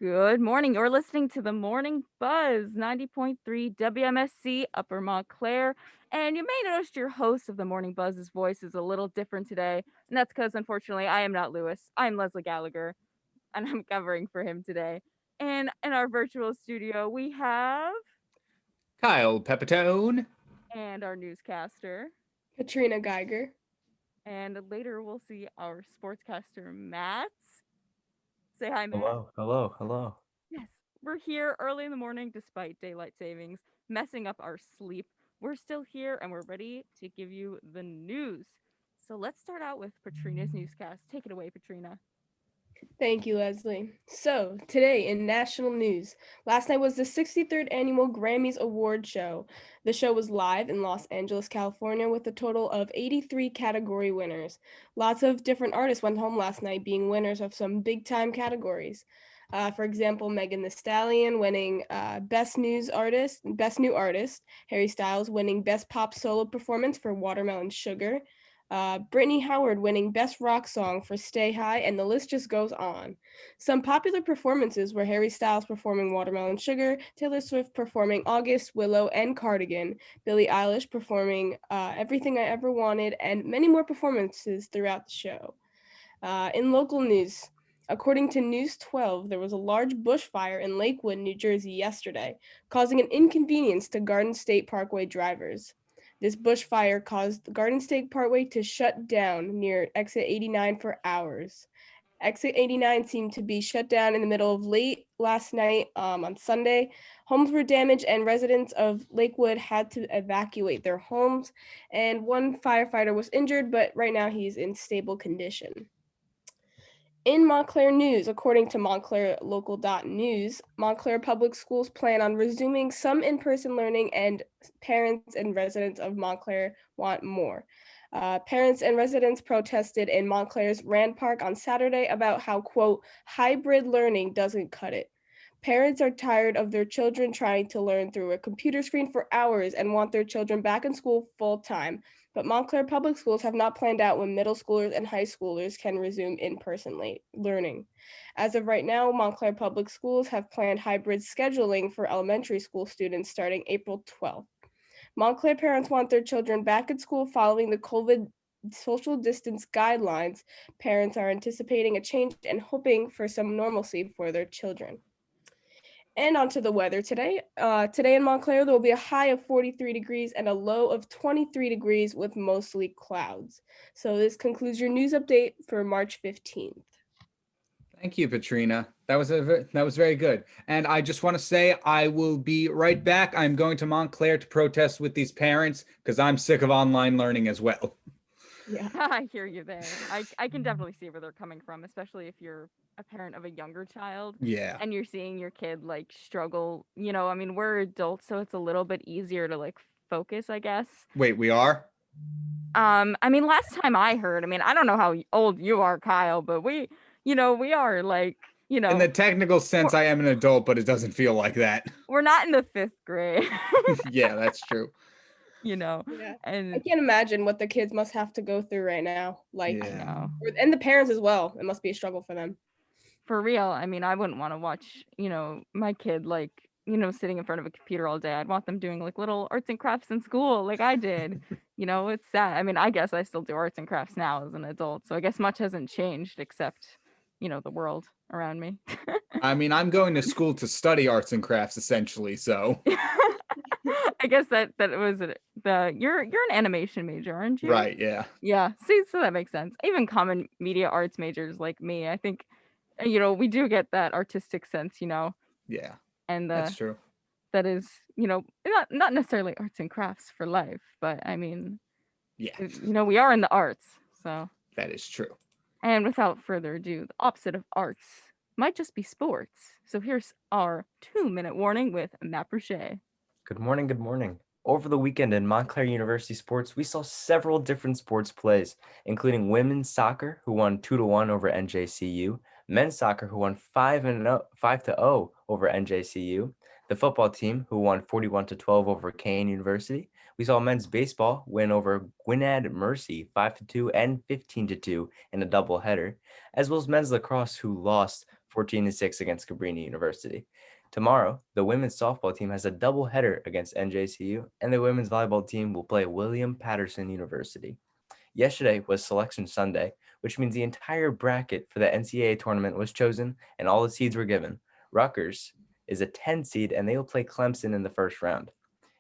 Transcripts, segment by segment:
Good morning. You're listening to the Morning Buzz 90.3 WMSC Upper Montclair. And you may notice your host of the Morning Buzz's voice is a little different today. And that's because, unfortunately, I am not Lewis. I'm Leslie Gallagher, and I'm covering for him today. And in our virtual studio, we have Kyle Pepitone. and our newscaster. Katrina Geiger. And later we'll see our sportscaster, Matt. Say hi, Matt. Hello, hello, hello. Yes, we're here early in the morning despite daylight savings messing up our sleep. We're still here and we're ready to give you the news. So let's start out with Katrina's newscast. Take it away, Katrina. Thank you, Leslie. So, today in national news, last night was the 63rd annual Grammys Award show. The show was live in Los Angeles, California, with a total of 83 category winners. Lots of different artists went home last night being winners of some big time categories. For example, Megan Thee Stallion winning Best New Artist, Harry Styles winning Best Pop Solo Performance for Watermelon Sugar, Brittany Howard winning Best Rock Song for Stay High, and the list just goes on. Some popular performances were Harry Styles performing Watermelon Sugar, Taylor Swift performing August, Willow, and Cardigan, Billie Eilish performing Everything I Ever Wanted, and many more performances throughout the show. In local news, according to News 12, there was a large bushfire in Lakewood, New Jersey yesterday, causing an inconvenience to Garden State Parkway drivers. This bushfire caused the Garden State Parkway to shut down near exit 89 for hours. Exit 89 seemed to be shut down in the middle of late last night on Sunday. Homes were damaged and residents of Lakewood had to evacuate their homes. And one firefighter was injured, but right now he's in stable condition. In Montclair news, according to MontclairLocal.news, Montclair Public Schools plan on resuming some in-person learning, and parents and residents of Montclair want more. Parents and residents protested in Montclair's Rand Park on Saturday about how, quote, hybrid learning doesn't cut it. Parents are tired of their children trying to learn through a computer screen for hours and want their children back in school full time. But Montclair Public Schools have not planned out when middle schoolers and high schoolers can resume in-person learning. As of right now, Montclair Public Schools have planned hybrid scheduling for elementary school students starting April 12th. Montclair parents want their children back at school following the COVID social distance guidelines. Parents are anticipating a change and hoping for some normalcy for their children. And onto the weather today. Today in Montclair, there will be a high of 43 degrees and a low of 23 degrees with mostly clouds. So this concludes your news update for March 15th. Thank you, Katrina. That was very good. And I just want to say I will be right back. I'm going to Montclair to protest with these parents because I'm sick of online learning as well. Yeah. I hear you there. I can definitely see where they're coming from, especially if you're a parent of a younger child. Yeah. And you're seeing your kid like struggle. You know, I mean, we're adults, so it's a little bit easier to like focus, I guess. Wait, we are? I mean, last time I heard, I mean, I don't know how old you are, Kyle, but we are like, In the technical sense, I am an adult, but it doesn't feel like that. we're not in the 5th grade. Yeah, that's true. Yeah. I can't imagine what the kids must have to go through right now. Like, I know. and the parents as well. It must be a struggle for them. For real. I mean, I wouldn't want to watch, my kid like, sitting in front of a computer all day. I'd want them doing like little arts and crafts in school like I did. It's sad. I mean, I guess I still do arts and crafts now as an adult. So I guess much hasn't changed except, the world around me. I mean, I'm going to school to study arts and crafts essentially, so. I guess that was you're an animation major, aren't you? Right, yeah. Yeah. See, so that makes sense. Even common media arts majors like me, I think, we do get that artistic sense, Yeah. and that's true. that is, not necessarily arts and crafts for life, but I mean, yeah, we are in the arts, so. That is true. And without further ado, the opposite of arts might just be sports. So here's our 2-minute warning with Matt Bruchet. Good morning, good morning. Over the weekend in Montclair University sports, we saw several different sports plays, including women's soccer, who won 2-1 over NJCU, men's soccer, who won 5-0 over NJCU, the football team, who won 41-12 over Kane University. We saw men's baseball win over Gwinnett Mercy 5-2 and 15-2 in a doubleheader, as well as men's lacrosse, who lost 14-6 against Cabrini University. Tomorrow, the women's softball team has a doubleheader against NJCU, and the women's volleyball team will play William Patterson University. Yesterday was Selection Sunday, which means the entire bracket for the NCAA tournament was chosen and all the seeds were given. Rutgers is a 10 seed and they will play Clemson in the first round.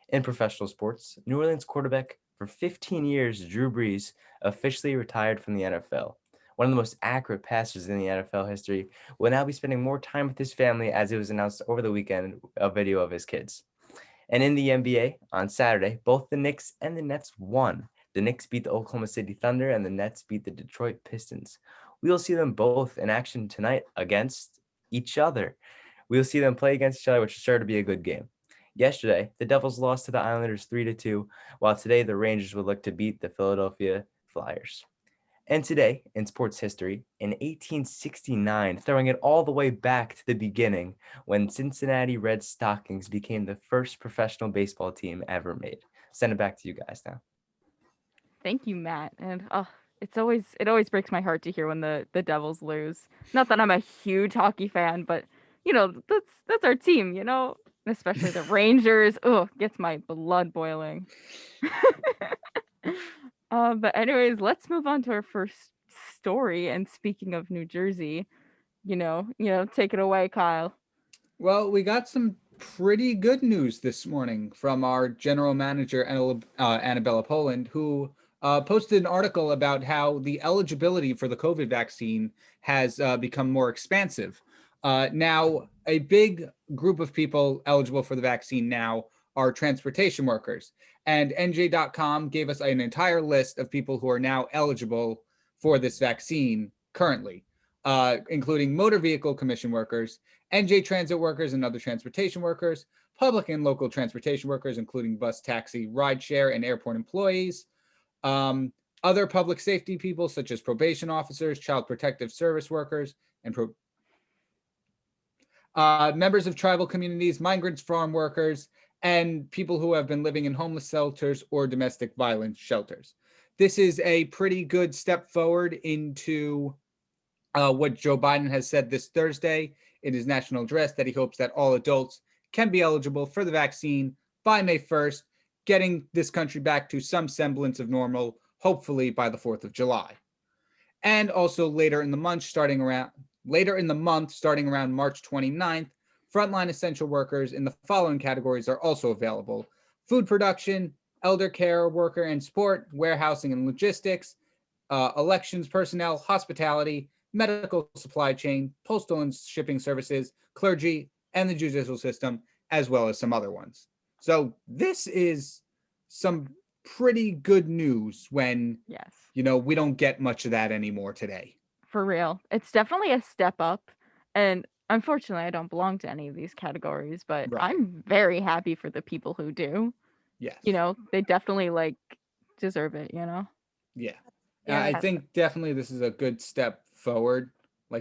In professional sports, New Orleans quarterback for 15 years, Drew Brees, officially retired from the NFL. One of the most accurate passers in the NFL history, will now be spending more time with his family as it was announced over the weekend, a video of his kids. And in the NBA, on Saturday, both the Knicks and the Nets won. The Knicks beat the Oklahoma City Thunder and the Nets beat the Detroit Pistons. We will see them both in action tonight against each other. We'll see them play against each other, which is sure to be a good game. Yesterday, the Devils lost to the Islanders 3-2, while today the Rangers would look to beat the Philadelphia Flyers. And today, in sports history, in 1869, throwing it all the way back to the beginning, when Cincinnati Red Stockings became the first professional baseball team ever made. Send it back to you guys now. Thank you, Matt. And it always breaks my heart to hear when the Devils lose. Not that I'm a huge hockey fan, but that's our team, especially the Rangers. Oh, gets my blood boiling. But anyways, let's move on to our first story. And speaking of New Jersey, take it away, Kyle. Well, we got some pretty good news this morning from our general manager, Annabella Poland, who posted an article about how the eligibility for the COVID vaccine has become more expansive. Now, a big group of people eligible for the vaccine now are transportation workers. And NJ.com gave us an entire list of people who are now eligible for this vaccine currently, including motor vehicle commission workers, NJ transit workers and other transportation workers, public and local transportation workers, including bus, taxi, rideshare, and airport employees, other public safety people such as probation officers, child protective service workers, and members of tribal communities, migrants, farm workers, and people who have been living in homeless shelters or domestic violence shelters. This is a pretty good step forward into what Joe Biden has said this Thursday in his national address, that he hopes that all adults can be eligible for the vaccine by May 1st, getting this country back to some semblance of normal, hopefully by the 4th of July. And also later in the month, starting around March 29th, frontline essential workers in the following categories are also available: food production, elder care worker and sport, warehousing and logistics, elections personnel, hospitality, medical supply chain, postal and shipping services, clergy, and the judicial system, as well as some other ones. So this is some pretty good news when, Yes. we don't get much of that anymore today. For real. It's definitely a step up. And unfortunately, I don't belong to any of these categories, but Right. I'm very happy for the people who do. Yes. They definitely deserve it, Yeah. Yeah. I think definitely this is a good step forward. I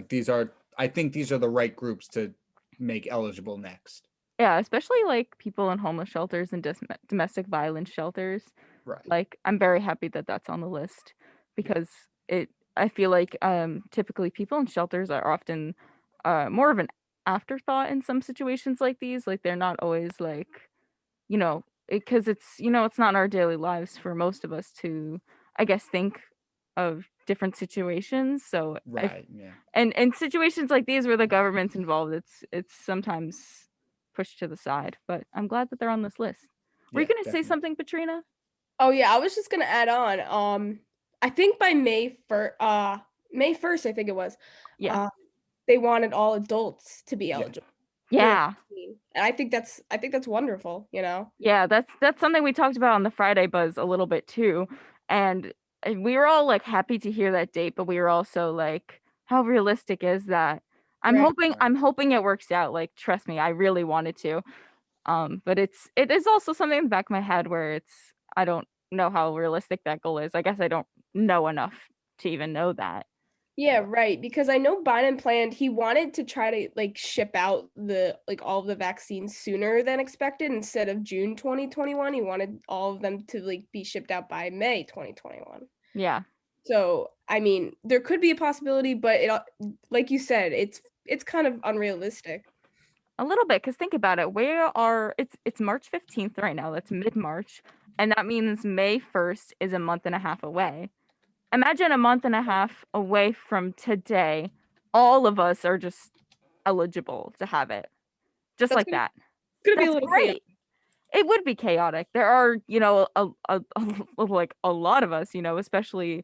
think these are the right groups to make eligible next. Yeah, especially people in homeless shelters and domestic violence shelters. Right. I'm very happy that that's on the list, because I feel like typically people in shelters are often more of an afterthought in some situations like these. Like, they're not always because it's not in our daily lives for most of us to, I guess, think of different situations. So Right. Yeah. and situations like these where the government's involved, it's sometimes pushed to the side. But I'm glad that they're on this list. Were you Yeah, going to say definitely. something, Katrina? Oh yeah, I was just gonna add on. I think by May 1st, I think it was. Yeah. They wanted all adults to be Yeah. eligible. Yeah. And I think that's wonderful, Yeah, that's something we talked about on the Friday Buzz a little bit too. And we were all happy to hear that date, but we were also like, how realistic is that? Right. I'm hoping it works out. Like, trust me, I really wanted to. But it is also something in the back of my head where I don't know how realistic that goal is. I guess I don't know enough to even know that. Yeah, right. Because I know Biden he wanted to try to ship out all of the vaccines sooner than expected. Instead of June 2021, he wanted all of them to be shipped out by May 2021. Yeah. So, I mean, there could be a possibility, but like you said, it's kind of unrealistic. A little bit, because think about it. It's March 15th right now. That's mid-March. And that means May 1st is a month and a half away. Imagine a month and a half away from today. All of us are just eligible to have it. Just That's like that. gonna be a That's little chaotic. great. It would be chaotic. There are, like a lot of us, especially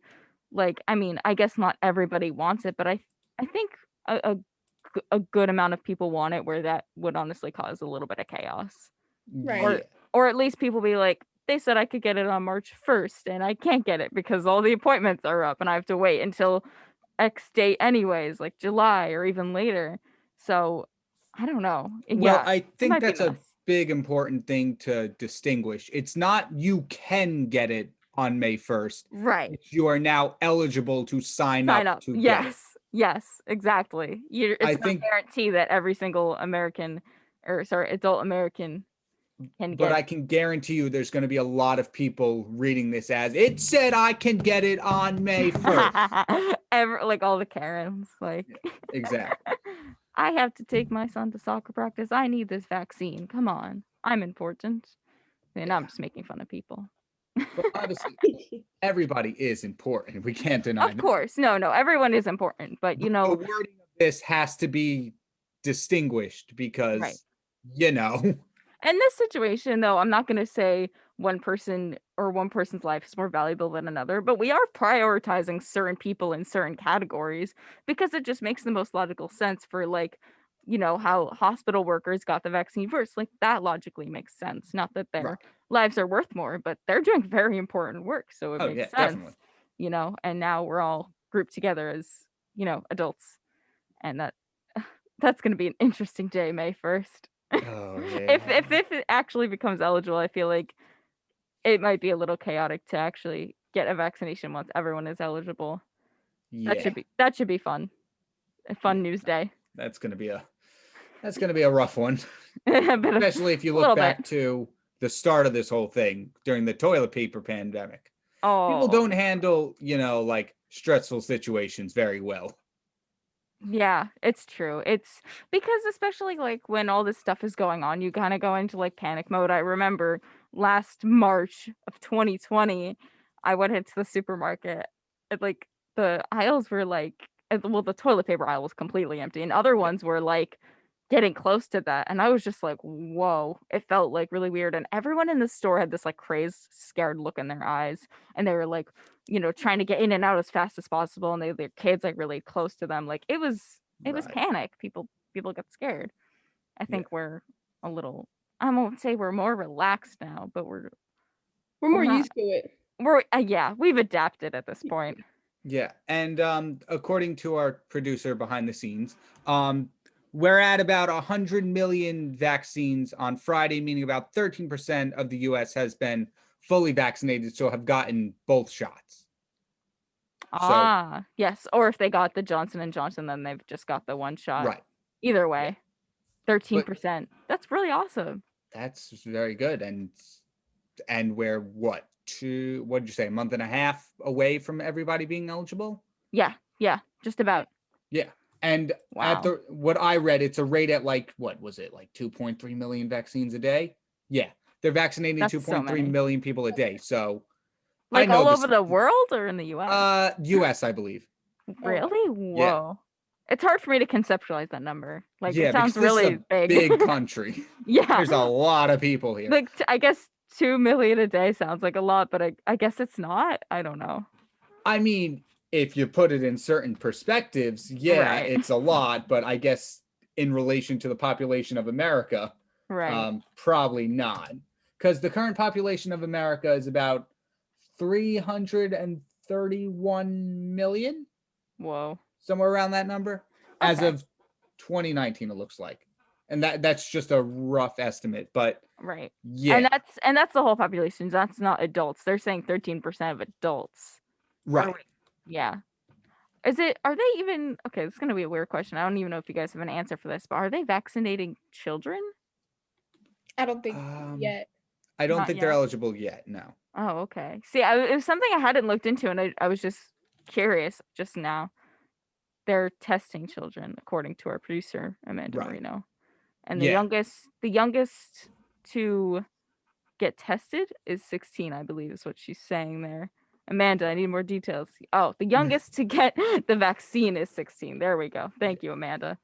like, I mean, I guess not everybody wants it, but I think a good amount of people want it where that would honestly cause a little bit of chaos. Right. Yeah. Or at least people be like, they said I could get it on March 1st and I can't get it because all the appointments are up and I have to wait until X date anyways, like July or even later. So I don't know. Well, Yeah, I it think might be that's a mess. big important thing to distinguish. It's not you can get it on May 1st. Right. It's you are now eligible to sign Sign up up. to get it. Yes. Yes, exactly. It's I no think, guarantee that every single adult American can but get I it. can guarantee you there's going to be a lot of people reading this as it said I can get it on May 1st. Like all the Karens, like Exactly. I have to take my son to soccer practice. I need this vaccine. Come on. I'm important. And I'm just making fun of people. But obviously, everybody is important. We can't deny Of that. course. No, everyone is important, but The wording of this has to be distinguished because, right. In this situation, though, I'm not going to say one person's life is more valuable than another, but we are prioritizing certain people in certain categories because it just makes the most logical sense for, like, how hospital workers got the vaccine first. Like, that logically makes sense. Not that their Right. lives are worth more, but they're doing very important work. So it Oh, makes yeah, sense, definitely. and now we're all grouped together as, adults. And that's going to be an interesting day, May 1st. Oh, yeah. If it actually becomes eligible, I feel like it might be a little chaotic to actually get a vaccination once everyone is eligible. Yeah. That should be fun. A fun news day. That's gonna be a rough one. Especially if you a look little back bit. to the start of this whole thing during the toilet paper pandemic. People Oh, don't handle, like stressful situations very well. yeah, it's true. It's because especially like when all this stuff is going on, you kind of go into like panic mode. I remember last March of 2020, I went into the supermarket and like the aisles were like, well, the toilet paper aisle was completely empty, and other Yeah. ones were like getting close to that. And I was just like, whoa, it felt like really weird. And everyone in the store had this like crazed, scared look in their eyes. And they were like, trying to get in and out as fast as possible. And their kids like really close to them. Like it was Right. panic. People got scared. I Yeah. think we're a little, I won't say we're more relaxed now, but We're we're more not, used to it. yeah, we've adapted at this point. Yeah. And according to our producer behind the scenes, we're at about 100 million vaccines on Friday, meaning about 13% of the US has been fully vaccinated, so have gotten both shots. Yes. Or if they got the Johnson & Johnson, then they've just got the one shot. Right. Either Yeah. way, 13%. That's really awesome. That's very good. And we're what did you say, a month and a half away from everybody being eligible? Yeah, just about. Yeah. And at Wow. what I read, it's a rate at like, what was it, like 2.3 million vaccines a day? Yeah. They're vaccinating That's so 2.3 many. million people a day. So I Like know all this over the world or in the US? US, I believe. Really? Yeah. Whoa. It's hard for me to conceptualize that number. Like Yeah, it because sounds this is really a big. big country. Yeah. There's a lot of people here. Like I guess 2 million a day sounds like a lot, but I guess it's not. I don't know. I mean, if you put it in certain perspectives, yeah, Right. it's a lot, but I guess in relation to the population of America, Right. probably not. Because the current population of America is about 331 million, Whoa. somewhere around that number, as Okay. of 2019, it looks like. And that's just a rough estimate, but Right. yeah, And that's the whole population. That's not adults. They're saying 13% of adults. right. Yeah. Are they even okay, this is gonna be a weird question. I don't even know if you guys have an answer for this, but are they vaccinating children? I don't think Um, yet. I don't Not think they're yet. eligible yet. No. Oh, okay. See, it was something I hadn't looked into, and I was just curious just now. they're testing children, according to our producer, Amanda Right. Marino. And Yeah. the youngest to get tested is 16, I believe, is what she's saying there. Amanda, I need more details. Oh, the youngest to get the vaccine is 16. There we go. Thank you, Amanda.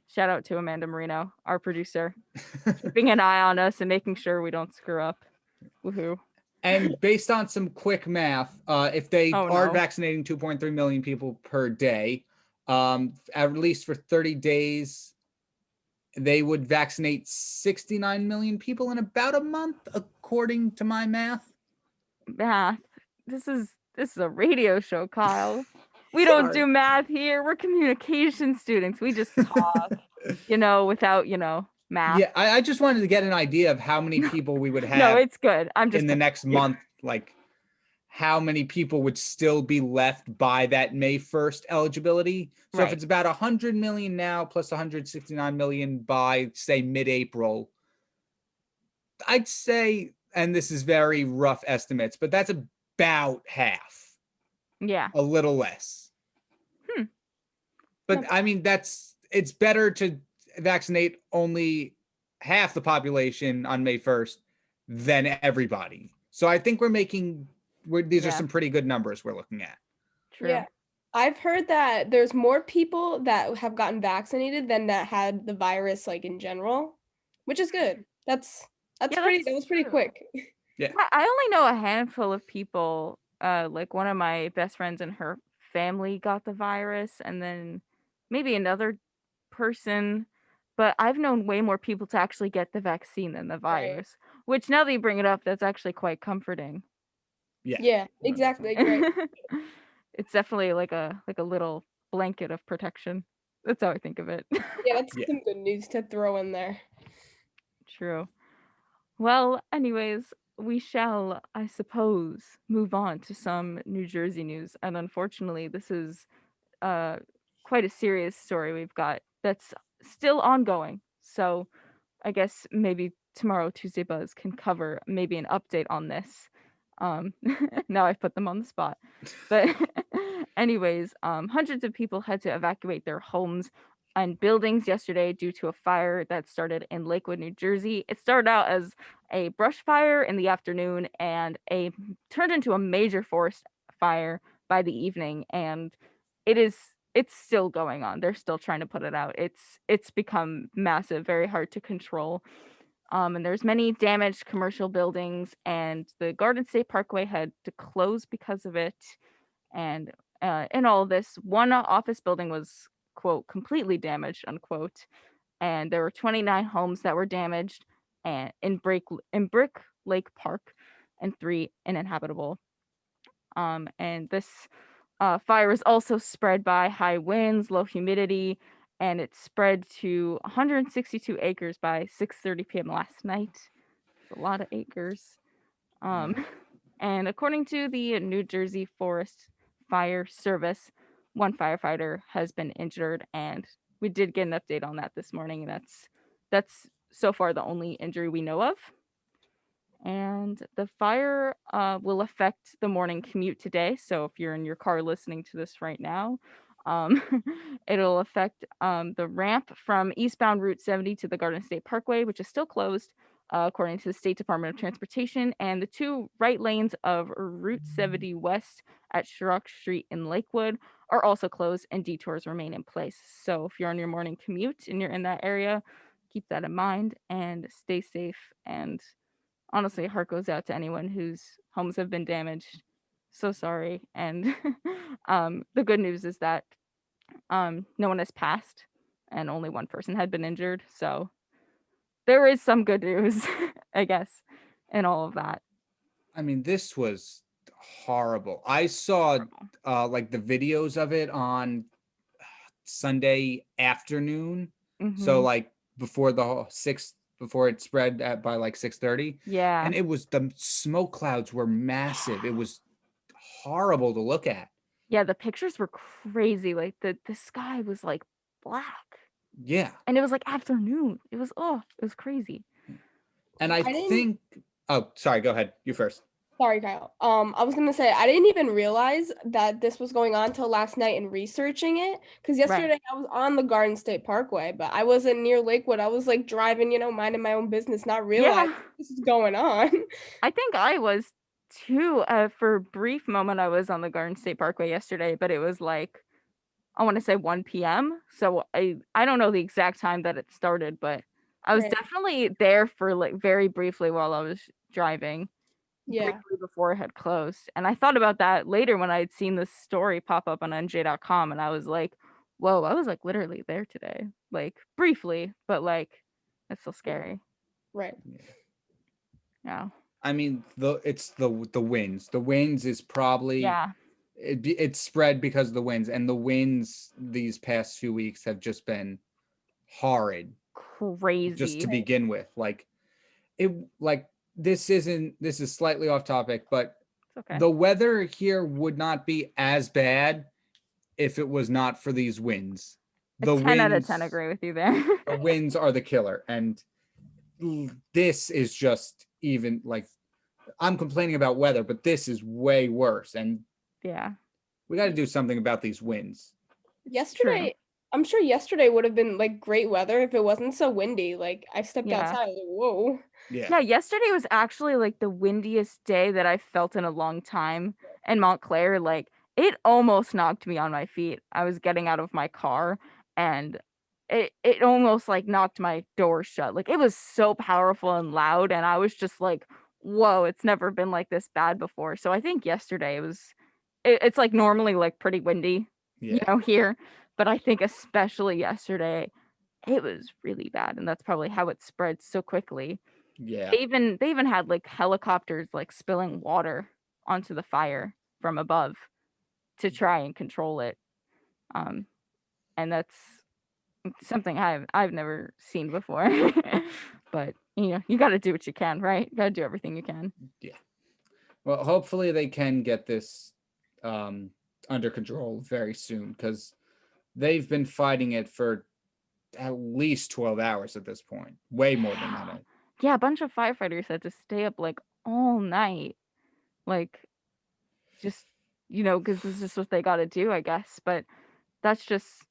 Shout out to Amanda Marino, our producer, keeping an eye on us and making sure we don't screw up. Woohoo. And based on some quick math, if they Oh, are no. vaccinating 2.3 million people per day, at least for 30 days, they would vaccinate 69 million people in about a month, according to my math. Math. This is a radio show, Kyle. We don't do math here. We're communication students. We just talk, without, math. Yeah, I just wanted to get an idea of how many people we would No, have it's good. I'm just in the next month, like how many people would still be left by that May 1st eligibility. So if Right. it's about 100 million now plus 169 million by, say, mid-April, I'd say, and this is very rough estimates, but that's about half, Yeah. a little less. But I mean, it's better to vaccinate only half the population on May 1st than everybody. So I think these are Yeah. some pretty good numbers we're looking at. True. Yeah. I've heard that there's more people that have gotten vaccinated than that had the virus, like, in general, which is good. That was pretty true. quick. Yeah. I only know a handful of people. Like one of my best friends and her family got the virus, and then maybe another person. But I've known way more people to actually get the vaccine than the virus. Which, now that you bring it up, that's actually quite comforting. Yeah. Yeah, exactly. Right. It's definitely like a little blanket of protection. That's how I think of it. Yeah, that's Yeah. some good news to throw in there. True. Well, anyways, we shall, I suppose, move on to some New Jersey news. And unfortunately, this is quite a serious story we've got that's still ongoing. So I guess maybe tomorrow, Tuesday Buzz can cover maybe an update on this. Now I've put them on the spot. But anyways, hundreds of people had to evacuate their homes and buildings yesterday due to a fire that started in Lakewood, New Jersey. It started out as a brush fire in the afternoon and turned into a major forest fire by the evening, and it's still going on. They're still trying to put it out. It's become massive, very hard to control. And there's many damaged commercial buildings, and the Garden State Parkway had to close because of it. And in all of this, one office building was, quote, completely damaged, unquote. And there were 29 homes that were damaged and in Brick Lake Park, and 3 uninhabitable. And this fire was also spread by high winds, low humidity, and it spread to 162 acres by 6:30 p.m. last night. It's a lot of acres. And according to the New Jersey Forest Fire Service, one firefighter has been injured, and we did get an update on that this morning, and that's so far the only injury we know of. And the fire will affect the morning commute today. So if you're in your car listening to this right now, um, it'll affect the ramp from eastbound Route 70 to the Garden State Parkway, which is still closed, according to the State Department of Transportation, and the 2 right lanes of Route 70 West at Shrock Street in Lakewood are also closed, and detours remain in place. So if you're on your morning commute and you're in that area, keep that in mind and stay safe. And honestly, heart goes out to anyone whose homes have been damaged. So sorry. And the good news is that no one has passed and only one person had been injured. So there is some good news, I guess, in all of that. I mean, this was horrible. I saw like the videos of it on Sunday afternoon. So Mm-hmm. like before it spread by like 6:30. Yeah. And the smoke clouds were massive. It was horrible to look at. Yeah, the pictures were crazy. Like the sky was like black. Yeah. And it was like afternoon. It was crazy. And I think oh, sorry, go ahead. You first. Sorry, Kyle. I was gonna say I didn't even realize that this was going on till last night in researching it. Because Right. yesterday I was on the Garden State Parkway, but I wasn't near Lakewood. I was like driving, minding my own business, not realizing Yeah. this is going on. I think I was too. For a brief moment, I was on the Garden State Parkway yesterday, but it was like I want to say 1 p.m. So I don't know the exact time that it started, but I was Right. definitely there for like very briefly while I was driving, Yeah. briefly before it had closed. And I thought about that later when I had seen this story pop up on NJ.com, and I was like, whoa, I was like literally there today. Like briefly, but like that's so scary. Right. Yeah. I mean, it's the winds. The winds is probably Yeah. it's spread because of the winds, and the winds these past few weeks have just been horrid just to Crazy. begin with. Like it like this is slightly off topic, but It's okay. the weather here would not be as bad if it was not for these winds. A The 10 out of 10 winds agree with you there. the winds are the killer, and this is just even like I'm complaining about weather, but this is way worse, and Yeah. we got to do something about these winds. It's true. Yesterday, I'm sure yesterday would have been like great weather if it wasn't so windy. Like I stepped Yeah. outside, like, whoa. Yeah. Yeah, yesterday was actually like the windiest day that I felt in a long time in Montclair. Like it almost knocked me on my feet. I was getting out of my car and it almost like knocked my door shut. Like it was so powerful and loud and I was just like, whoa, it's never been like this bad before. So I think yesterday it's like normally like pretty windy, Yeah. here, but I think especially yesterday it was really bad and that's probably how it spread so quickly. Yeah. They even had, like, helicopters, like, spilling water onto the fire from above to try and control it, um, and that's something I've never seen before. But, you gotta do what you can, right? You gotta do everything you can. Yeah. Well, hopefully they can get this um, under control very soon, because they've been fighting it for at least 12 hours at this point. Way more than Yeah. that. Yeah, a bunch of firefighters had to stay up, like, all night, like, just, because this is just what they gotta do, I guess, but that's just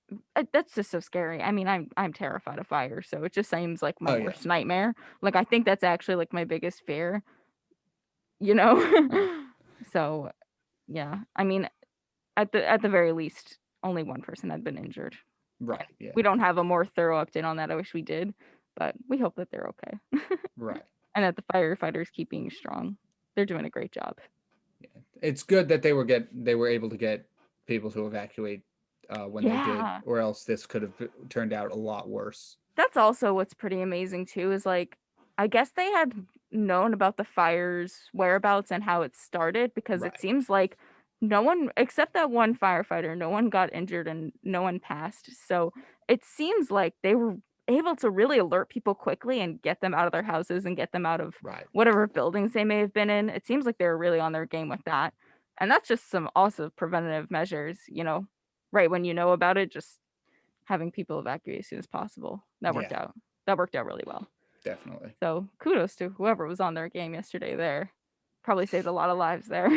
so scary. I mean, I'm terrified of fire, so it just seems like my Oh, yeah. worst nightmare. Like, I think that's actually, like, my biggest fear, you know? So, yeah. I mean, at the very least, only one person had been injured. Right. Yeah. We don't have a more thorough update on that, I wish we did, but we hope that they're okay. Right. And that the firefighters keep being strong. They're doing a great job. Yeah. It's good that they were able to get people to evacuate when they did, Yeah. or else this could have turned out a lot worse. That's also what's pretty amazing too, is like, I guess they had known about the fire's whereabouts and how it started because it Right. seems like no one, except that one firefighter, no one got injured and no one passed. So it seems like they were able to really alert people quickly and get them out of their houses and get them out of Right. whatever buildings they may have been in. It seems like they were really on their game with that. And that's just some also preventative measures, right when you know about it, just having people evacuate as soon as possible. That worked Yeah. out. That worked out really well. Definitely. So kudos to whoever was on their game yesterday there. Probably saved a lot of lives there.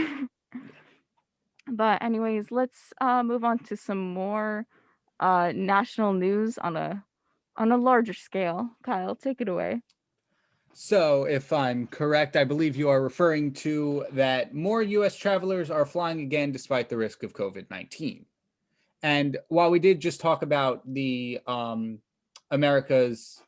But anyways, let's move on to some more national news on a larger scale. Kyle, take it away. So, if I'm correct, I believe you are referring to that more U.S. travelers are flying again despite the risk of COVID-19. And while we did just talk about the America's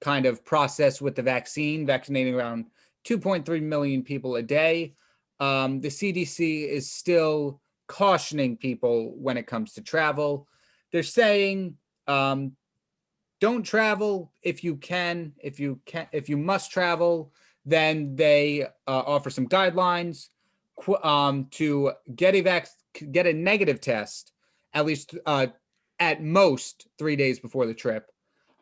kind of process with the vaccine, vaccinating around 2.3 million people a day, the CDC is still cautioning people when it comes to travel. They're saying don't travel if you can. If you must travel, then they offer some guidelines to get a negative test at least at most 3 days before the trip.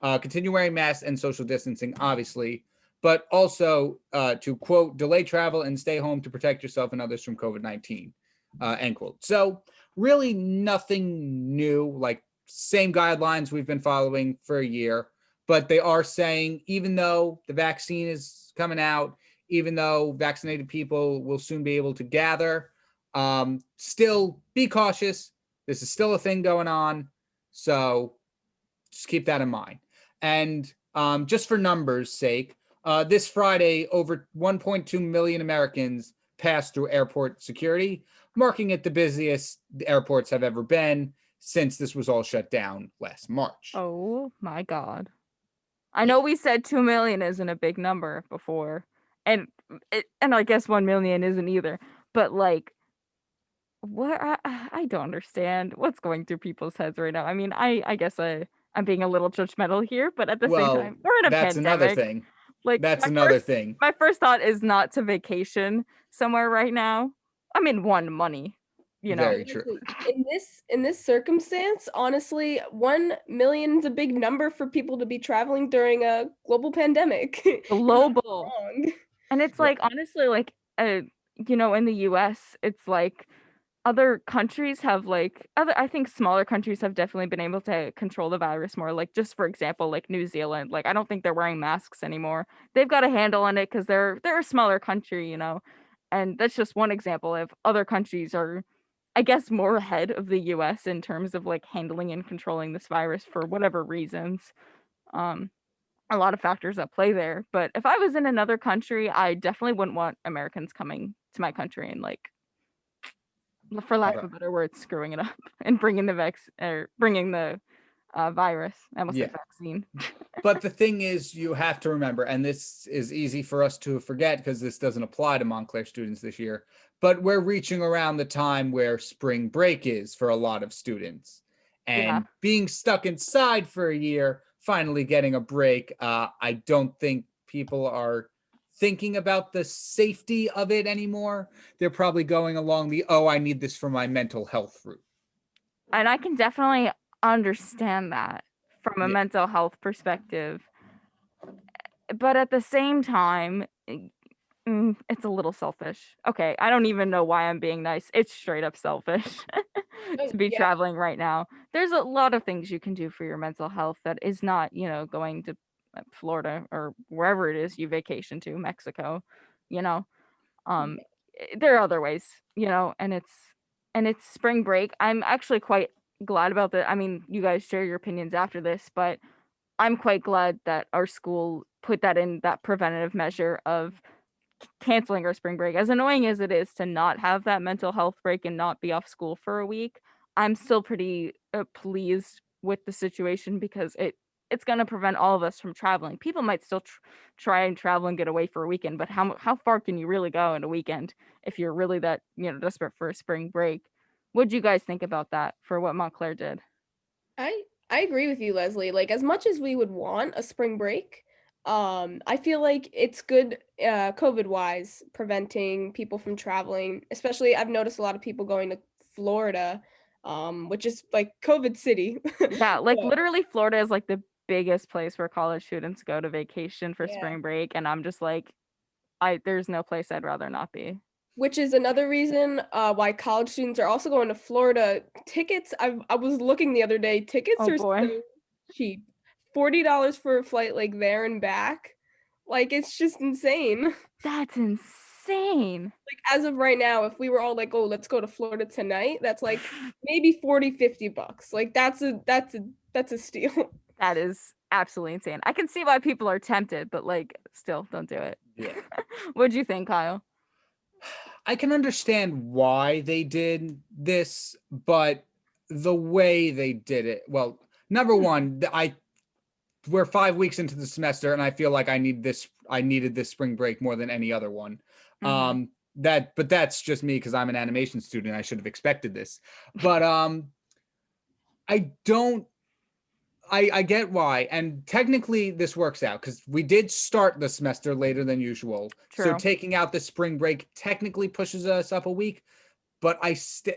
Continue wearing masks and social distancing, obviously, but also to quote, delay travel and stay home to protect yourself and others from COVID-19, end quote. So really nothing new, like same guidelines we've been following for a year, but they are saying even though the vaccine is coming out, even though vaccinated people will soon be able to gather. Still be cautious. This is still a thing going on. So just keep that in mind. And just for numbers' sake, this Friday, over 1.2 million Americans passed through airport security, marking it the busiest the airports have ever been since this was all shut down last March. Oh my God. I know we said 2 million isn't a big number before, and I guess 1 million isn't either. But like, what? I don't understand what's going through people's heads right now. I mean, I guess I'm being a little judgmental here, but at the same Well, time, we're in a that's another pandemic. thing. Like That's another thing. my first thought is not to vacation somewhere right now. I'm in one money, you know. Very true. In this circumstance, honestly, 1 million is a big number for people to be traveling during a global pandemic. You're not Global. wrong. And it's like, honestly, like, in the US, it's like other countries have like I think smaller countries have definitely been able to control the virus more. Like, just for example, like New Zealand, like I don't think they're wearing masks anymore. They've got a handle on it because they're a smaller country, you know. And that's just one example of other countries are, I guess, more ahead of the US in terms of like handling and controlling this virus for whatever reasons. Um, a lot of factors at play there. But if I was in another country, I definitely wouldn't want Americans coming to my country and like, for lack of a better word, screwing it up and bringing the virus. I almost said Yeah. vaccine. But the thing is, you have to remember, and this is easy for us to forget because this doesn't apply to Montclair students this year, but we're reaching around the time where spring break is for a lot of students. Yeah. And being stuck inside for a year, finally getting a break, I don't think people are thinking about the safety of it anymore. They're probably going along the, oh, I need this for my mental health route. And I can definitely understand that from a Yeah. mental health perspective. But at the same time, it's a little selfish. Okay, I don't even know why I'm being nice. It's straight up selfish Oh, to be yeah. traveling right now. There's a lot of things you can do for your mental health that is not, going to Florida or wherever it is you vacation to, Mexico, you know. Um there are other ways, and it's spring break. I'm actually quite glad about that. I mean, you guys share your opinions after this, but I'm quite glad that our school put that in that preventative measure of canceling our spring break. As annoying as it is to not have that mental health break and not be off school for a week, I'm still pretty pleased with the situation because it's going to prevent all of us from traveling. People might still try and travel and get away for a weekend, but how far can you really go in a weekend if you're really that, desperate for a spring break? What do you guys think about that for what Montclair did? I agree with you, Leslie. Like, as much as we would want a spring break, I feel like it's good, COVID wise, preventing people from traveling. Especially, I've noticed a lot of people going to Florida, which is like COVID city. Yeah, like So, literally Florida is like the biggest place where college students go to vacation for yeah. spring break, and I'm just like, there's no place I'd rather not be. Which is another reason why college students are also going to Florida. Tickets, I was looking the other day, tickets Oh are boy. so cheap. $40 for a flight like there and back. Like, it's just insane. That's insane. Like, as of right now, if we were all like, "Oh, let's go to Florida tonight," that's like maybe 40, $50. Like, that's a steal. That is absolutely insane. I can see why people are tempted, but like, still, don't do it. Yeah. What'd you think, Kyle? I can understand why they did this, but the way they did it, well, number one, we're 5 weeks into the semester, and I feel like I needed this spring break more than any other one. Mhm. But that's just me because I'm an animation student. I should have expected this. But I don't I get why. And technically this works out because we did start the semester later than usual. So True. taking out the spring break technically pushes us up a week. But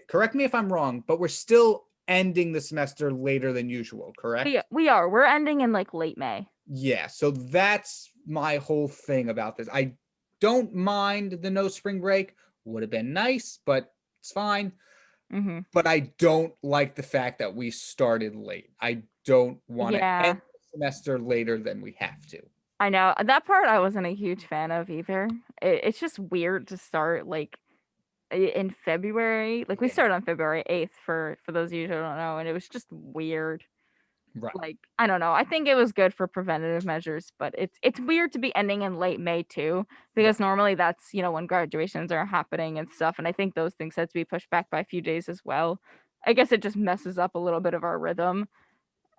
correct me if I'm wrong, but we're still ending the semester later than usual, correct? We are. We're ending in like late May. Yeah, so that's my whole thing about this. I don't mind the no spring break. Would have been nice, but it's fine. Hmm. But I don't like the fact that we started late. I don't want to Yeah. end the semester later than we have to. I know that part I wasn't a huge fan of either. It's just weird to start like in February. Like we Yeah. started on February 8th for those of you who don't know, and it was just weird. Right. Like I don't know. I think it was good for preventative measures, but it's weird to be ending in late May too, because Right. normally that's when graduations are happening and stuff. And I think those things had to be pushed back by a few days as well. I guess it just messes up a little bit of our rhythm.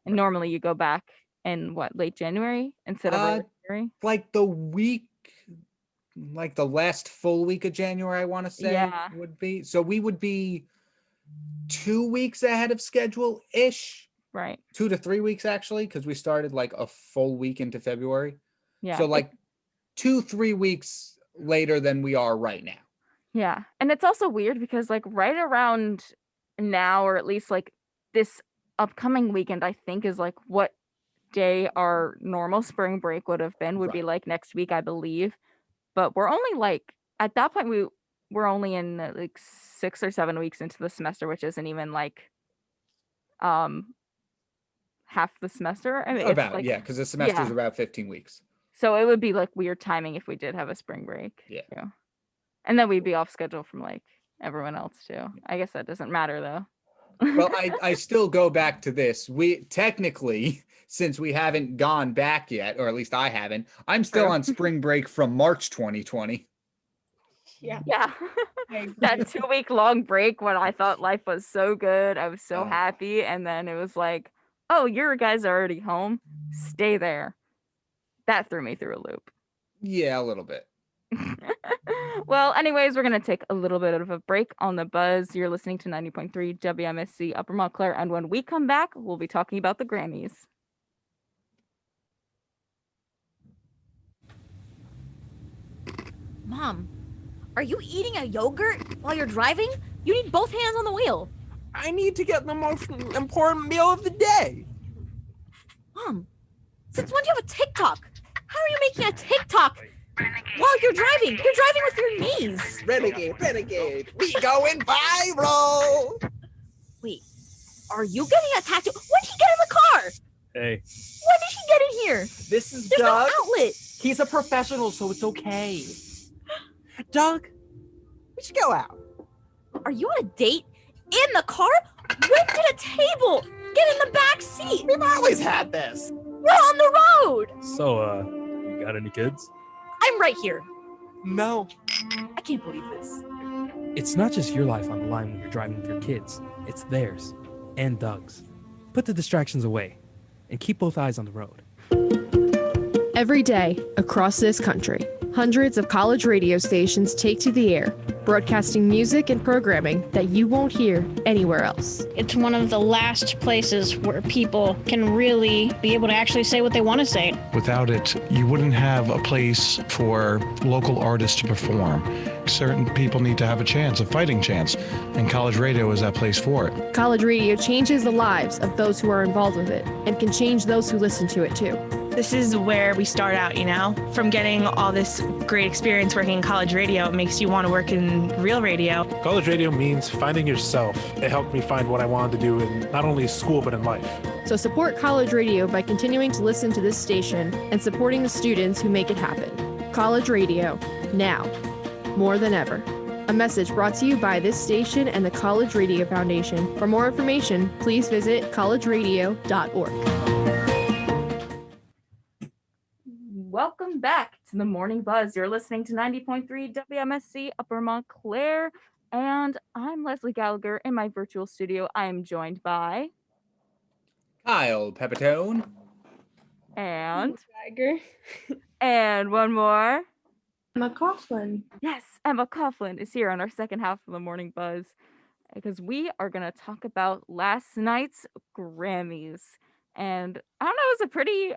And Right. normally you go back in what, late January instead of early February. Like the week, like the last full week of January, I want to say Yeah. would be. So we would be 2 weeks ahead of schedule ish, Right. 2 to 3 weeks actually, because we started like a full week into February. Yeah. So like 2-3 weeks later than we are right now. Yeah. And it's also weird because like right around now, or at least like this upcoming weekend, I think is like what day our normal spring break would have been, would be Right. like next week, I believe. But we're only like at that point we're only in like 6 or 7 weeks into the semester, which isn't even like um half the semester. I mean, it's About, like yeah, because the semester is yeah. about 15 weeks. So it would be like weird timing if we did have a spring break. Yeah. Too. And then we'd be off schedule from like everyone else too. I guess that doesn't matter though. Well, I still go back to this. We technically, since we haven't gone back yet, or at least I haven't, I'm still True. on spring break from March 2020. Yeah. Yeah. I agree. That 2 week long break when I thought life was so good. I was so Oh. happy. And then it was like, oh, your guys are already home. Stay there. That threw me through a loop. Yeah, a little bit. Well, anyways, we're going to take a little bit of a break on the buzz. You're listening to 90.3 WMSC Upper Montclair. And when we come back, we'll be talking about the Grammys. Mom, are you eating a yogurt while you're driving? You need both hands on the wheel. I need to get the most important meal of the day. Mom, since when do you have a TikTok? How are you making a TikTok while you're driving? You're driving with your knees. Renegade, we going viral. Wait, are you getting a tattoo? When did he get in the car? Hey, When did he get in here? This is There's Doug. no outlet. He's a professional, so it's okay. Doug, we should go out. Are you on a date? In the car? When did a table get in the back seat? We've always had this. We're on the road. so, you got any kids? I'm right here. No. I can't believe this. It's not just your life on the line when you're driving with your kids. It's theirs and Doug's. Put the distractions away and keep both eyes on the road. Every day, across this country, hundreds of college radio stations take to the air, broadcasting music and programming that you won't hear anywhere else. It's one of the last places where people can really be able to actually say what they want to say. Without it, you wouldn't have a place for local artists to perform. Certain people need to have a chance, a fighting chance, and college radio is that place for it. College radio changes the lives of those who are involved with it and can change those who listen to it too. This is where we start out, from getting all this great experience working in college radio. It makes you want to work in real radio. College radio means finding yourself. It helped me find what I wanted to do in not only school, but in life. So support college radio by continuing to listen to this station and supporting the students who make it happen. College radio, now, more than ever. A message brought to you by this station and the College Radio Foundation. For more information, please visit collegeradio.org. Welcome back to the Morning Buzz. You're listening to 90.3 WMSC Upper Montclair, and I'm Leslie Gallagher in my virtual studio. I am joined by Kyle Pepitone. and Tiger. and one more. Emma Coughlin. Yes, Emma Coughlin is here on our second half of the Morning Buzz because we are going to talk about last night's Grammys. And I don't know, it was a pretty,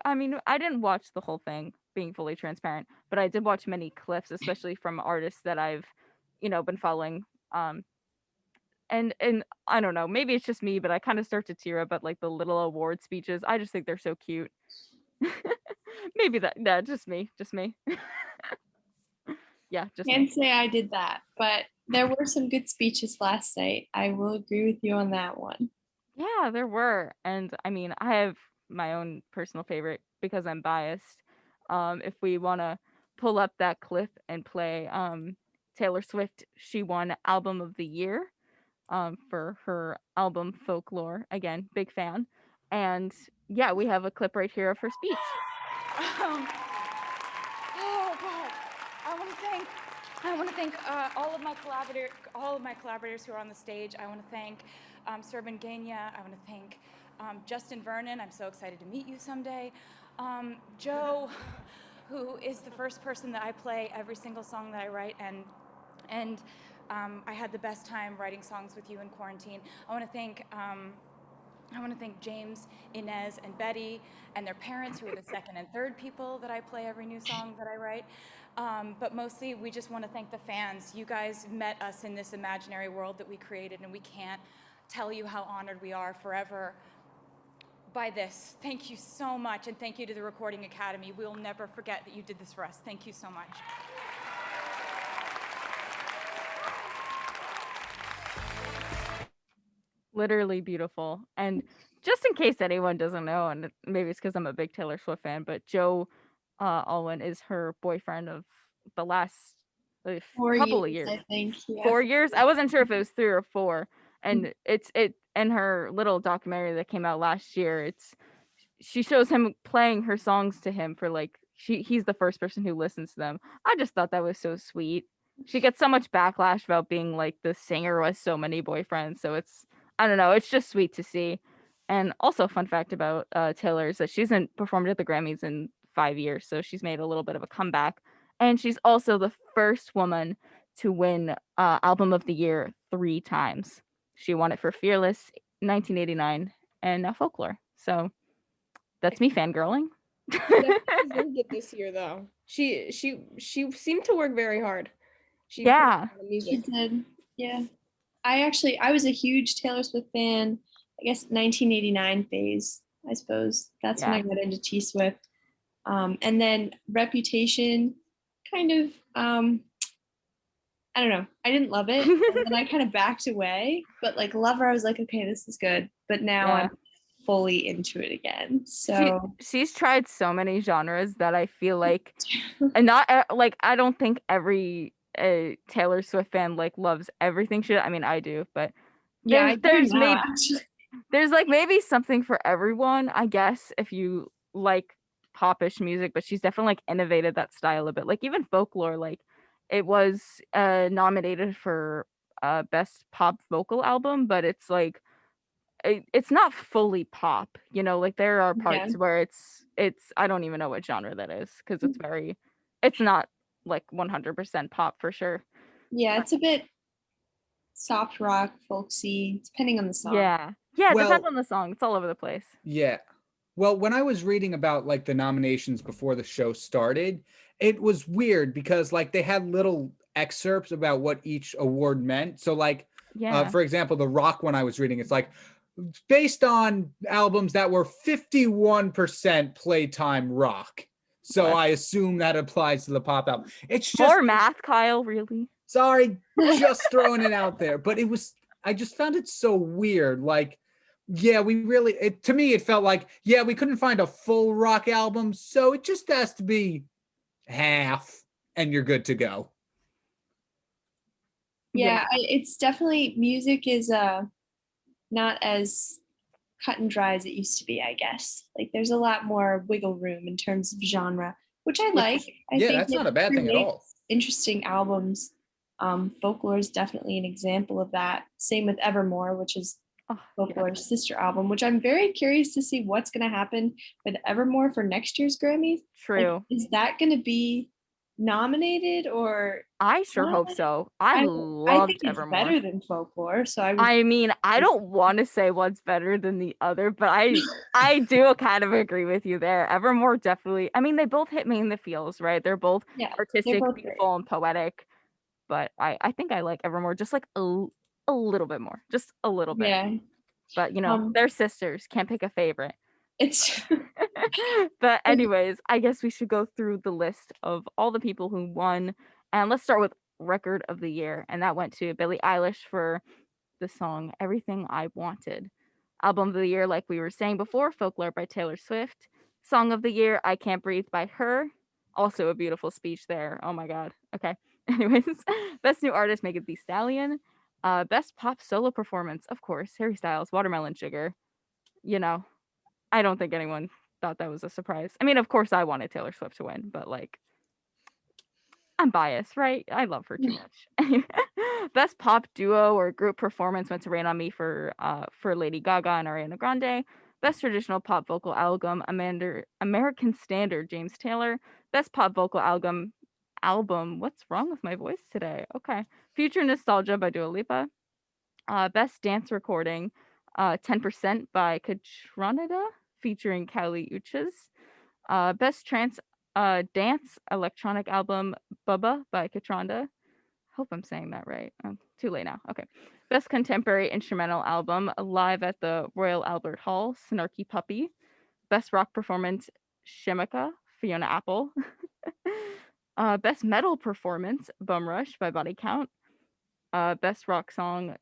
I didn't watch the whole thing, being fully transparent, but I did watch many clips, especially from artists that I've, been following. And I don't know, maybe it's just me, but I kind of start to tear up at like the little award speeches. I just think they're so cute. Maybe just me. Yeah, just Can't me. say I did that, but there were some good speeches last night. I will agree with you on that one. Yeah, there were. And I have my own personal favorite because I'm biased. if we want to pull up that clip and play Taylor Swift, she won Album of the Year for her album Folklore. Again, big fan. And yeah, we have a clip right here of her speech. Oh God! I want to thank all of my collaborators who are on the stage. I want to thank Serban Gania. I want to thank Justin Vernon. I'm so excited to meet you someday. Joe, who is the first person that I play every single song that I write, and I had the best time writing songs with you in quarantine. I want to thank James, Inez, and Betty, and their parents, who are the second and third people that I play every new song that I write. But mostly, we just want to thank the fans. You guys met us in this imaginary world that we created, and we can't tell you how honored we are forever by this. Thank you so much, and thank you to the Recording Academy. We'll never forget that you did this for us. Thank you so much. Literally beautiful. And just in case anyone doesn't know, and maybe it's because I'm a big Taylor Swift fan, but Joe Alwyn is her boyfriend of the last couple of years. I think. Yeah. 4 years? I wasn't sure if it was 3 or 4. And it in her little documentary that came out last year, she shows him playing her songs to him for like he's the first person who listens to them. I just thought that was so sweet. She gets so much backlash about being like the singer with so many boyfriends, so I don't know, it's just sweet to see. And also, fun fact about Taylor is that she hasn't performed at the Grammys in 5 years, so she's made a little bit of a comeback. And she's also the first woman to win Album of the Year 3 times. She won it for Fearless, 1989, and now Folklore. So that's me fangirling. She deserved it this year, though. She seemed to work very hard. She did. Yeah. I was a huge Taylor Swift fan, I guess 1989 phase, I suppose. That's when I got into T Swift. And then Reputation kind of, I don't know. I didn't love it. And then I kind of backed away. But like Lover, I was like, okay, this is good. But now I'm fully into it again. So she's tried so many genres that I feel like, and not like I don't think every Taylor Swift fan like loves everything I mean, I do, but there's maybe something for everyone, I guess, if you like popish music. But she's definitely like innovated that style a bit. Like even Folklore, like it was nominated for best pop vocal album, but it's like it's not fully pop, like there are parts where it's I don't even know what genre that is, because it's not like 100% pop for sure. Yeah, it's a bit soft rock, folksy, depending on the song. Yeah, it depends on the song. It's all over the place. Yeah. Well, when I was reading about like the nominations before the show started, it was weird because like they had little excerpts about what each award meant. So like, for example, the rock one I was reading, it's like based on albums that were 51% playtime rock. So I assume that applies to the pop album. It's just more math, Kyle, really. Sorry, just throwing it out there. But I just found it so weird. Like, to me, it felt like, we couldn't find a full rock album. So it just has to be half and you're good to go. Yeah, it's definitely, music is not as cut and dry as it used to be, I guess. Like there's a lot more wiggle room in terms of genre, which I like. I think that's not a bad thing at all. Interesting albums. Folklore is definitely an example of that. Same with Evermore, which is Folklore's sister album, which I'm very curious to see what's going to happen with Evermore for next year's Grammys. True. Like, is that going to be nominated, or I sure hope so. I think it's Evermore. Better than Folklore, so I mean, I don't want to say what's better than the other, but I do kind of agree with you there. Evermore definitely. I mean, they both hit me in the feels, right? They're both artistic, beautiful, great, and poetic. But I think I like Evermore just like a little bit more, just a little bit. Yeah. But they're sisters. Can't pick a favorite. It's But anyways, I guess we should go through the list of all the people who won, and let's start with Record of the Year, and that went to Billie Eilish for the song Everything I Wanted. Album of the Year, like we were saying before, Folklore by Taylor Swift. Song of the Year, I Can't Breathe by her. Also a beautiful speech there. Oh my god. Okay. Anyways, best new artist, Megan Thee Stallion. Best pop solo performance, of course, Harry Styles, Watermelon Sugar. You know, I don't think anyone thought that was a surprise. I mean, of course I wanted Taylor Swift to win, but like I'm biased, right? I love her too much. Best pop duo or group performance went to Rain on Me for Lady Gaga and Ariana Grande. Best traditional pop vocal album, American Standard, James Taylor. Best pop vocal album. What's wrong with my voice today? Okay. Future Nostalgia by Dua Lipa. Best dance recording, 10% by Katrina featuring Kali Uchis. Best trance dance electronic album, Bubba by Katrina. Hope I'm saying that right. Too late now. Okay. Best contemporary instrumental album, live at the Royal Albert Hall, Snarky Puppy. Best rock performance, Shimika, Fiona Apple. Best metal performance, Bum Rush by Body Count. Best rock song,